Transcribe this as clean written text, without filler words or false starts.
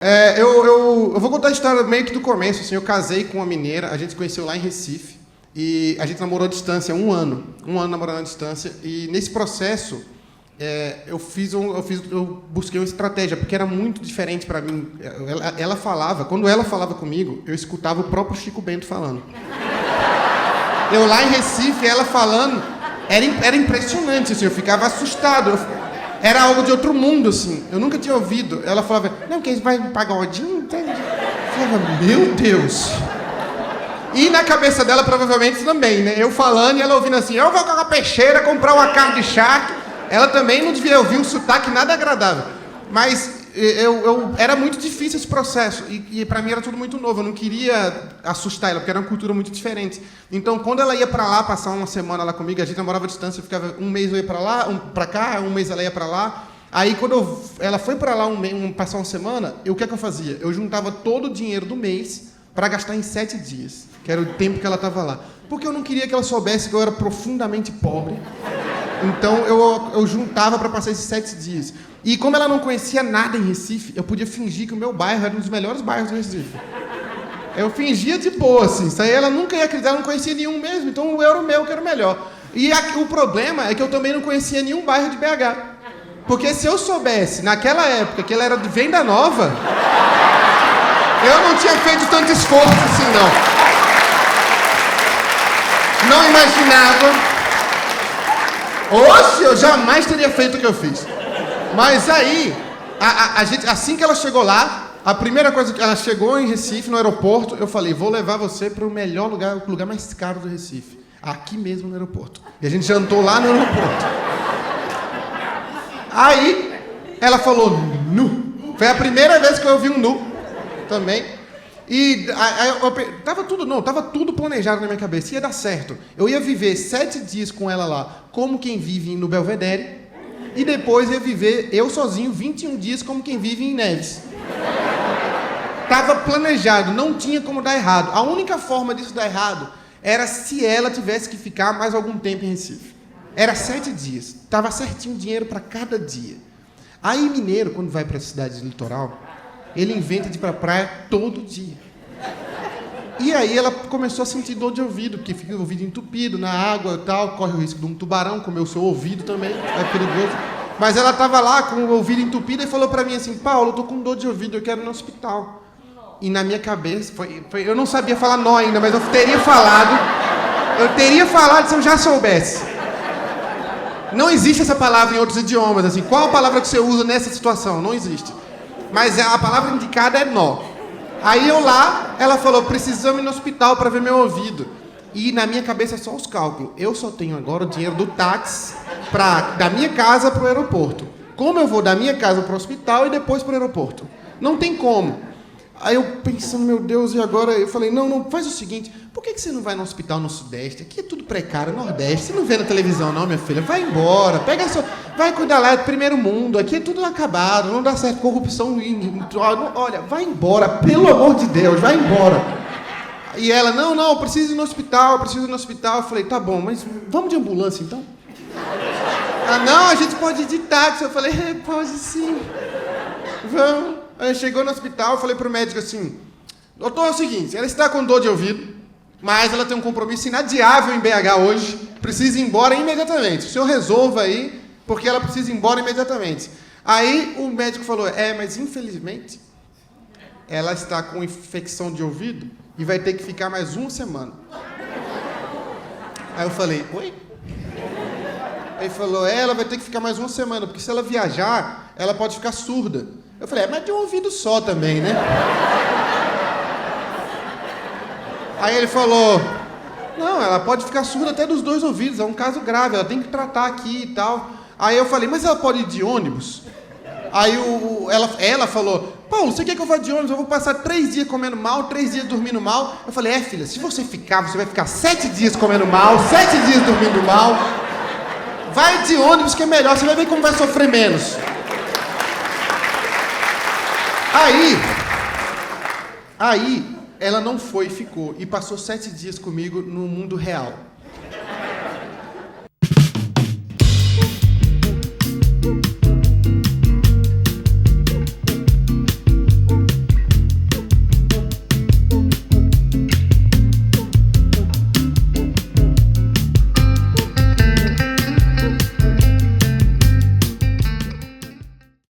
Eu vou contar a história meio que do começo. Assim, eu casei com uma mineira, a gente se conheceu lá em Recife, e a gente namorou à distância, um ano namorando à distância, e nesse processo eu busquei uma estratégia, porque era muito diferente para mim. Quando ela falava comigo, eu escutava o próprio Chico Bento falando. Eu lá em Recife, ela falando, era impressionante, assim, eu ficava assustado. Era algo de outro mundo, assim. Eu nunca tinha ouvido. Ela falava, não, que vai pagar o Odin? Entende? Eu falava, meu Deus. E na cabeça dela, provavelmente, também, né? Eu falando e ela ouvindo assim, eu vou com a peixeira comprar uma carne de charque. Ela também não devia ouvir um sotaque nada agradável. Mas era muito difícil esse processo. E para mim era tudo muito novo. Eu não queria assustar ela, porque era uma cultura muito diferente. Então, quando ela ia para lá, passar uma semana lá comigo, a gente namorava à distância, ficava um mês eu ia para lá, para cá, um mês ela ia para lá. Aí, quando ela foi para lá passar uma semana, o que é que eu fazia? Eu juntava todo o dinheiro do mês para gastar em 7 dias, que era o tempo que ela estava lá. Porque eu não queria que ela soubesse que eu era profundamente pobre. Então, eu juntava para passar esses 7 dias. E como ela não conhecia nada em Recife, eu podia fingir que o meu bairro era um dos melhores bairros do Recife. Eu fingia de boa, assim. Isso aí ela nunca ia acreditar, ela não conhecia nenhum mesmo, então eu era o meu que era o melhor. E o problema é que eu também não conhecia nenhum bairro de BH. Porque se eu soubesse, naquela época, que ela era de Venda Nova, eu não tinha feito tanto esforço assim, não. Não imaginava. Oxe, eu jamais teria feito o que eu fiz. Mas aí, a gente, assim que ela chegou lá, a primeira coisa que ela chegou em Recife, no aeroporto, eu falei, vou levar você para o melhor lugar, o lugar mais caro do Recife. Aqui mesmo no aeroporto. E a gente jantou lá no aeroporto. Aí, ela falou, nu. Foi a primeira vez que eu ouvi um nu também. E tava tudo planejado na minha cabeça. Ia dar certo. Eu ia viver 7 dias com ela lá, como quem vive no Belvedere. E depois ia viver eu sozinho 21 dias como quem vive em Neves. Tava planejado, não tinha como dar errado. A única forma disso dar errado era se ela tivesse que ficar mais algum tempo em Recife. Era 7 dias. Tava certinho o dinheiro para cada dia. Aí mineiro, quando vai para a cidade do litoral, ele inventa de ir para a praia todo dia. E aí ela começou a sentir dor de ouvido, porque fica o ouvido entupido na água e tal, corre o risco de um tubarão, comer o seu ouvido também, é perigoso. Mas ela estava lá com o ouvido entupido e falou para mim assim, Paulo, eu tô com dor de ouvido, eu quero ir no hospital. E na minha cabeça, eu não sabia falar nó ainda, mas eu teria falado se eu já soubesse. Não existe essa palavra em outros idiomas, assim, qual a palavra que você usa nessa situação? Não existe. Mas a palavra indicada é nó. Aí ela falou, precisamos ir no hospital para ver meu ouvido. E na minha cabeça só os cálculos. Eu só tenho agora o dinheiro do táxi da minha casa para o aeroporto. Como eu vou da minha casa para o hospital e depois para o aeroporto? Não tem como. Aí eu pensando, meu Deus, e agora? Eu falei, não, faz o seguinte, por que você não vai no hospital no Sudeste? Aqui é tudo precário, Nordeste, você não vê na televisão não, minha filha, vai embora, vai cuidar lá do primeiro mundo, aqui é tudo acabado, não dá certo, corrupção, olha, vai embora, pelo amor de Deus, vai embora. E ela, não, eu preciso ir no hospital, Eu falei, tá bom, mas vamos de ambulância então? Não, a gente pode ir de táxi. Eu falei, pode sim, vamos. Aí chegou no hospital, eu falei pro médico assim, doutor, é o seguinte, ela está com dor de ouvido, mas ela tem um compromisso inadiável em BH hoje, precisa ir embora imediatamente. O senhor resolva aí, porque ela precisa ir embora imediatamente. Aí o médico falou, mas infelizmente, ela está com infecção de ouvido e vai ter que ficar mais 1 semana. Aí eu falei, oi? Aí falou, ela vai ter que ficar mais 1 semana, porque se ela viajar, ela pode ficar surda. Eu falei, mas de um ouvido só também, né? Aí ele falou, não, ela pode ficar surda até dos 2 ouvidos, é um caso grave, ela tem que tratar aqui e tal. Aí eu falei, mas ela pode ir de ônibus? Aí ela falou, Paulo, você quer que eu vá de ônibus? Eu vou passar 3 dias comendo mal, 3 dias dormindo mal. Eu falei, filha, se você ficar, você vai ficar 7 dias comendo mal, 7 dias dormindo mal. Vai de ônibus que é melhor, você vai ver como vai sofrer menos. Aí, ela não foi e ficou. E passou 7 dias comigo no mundo real.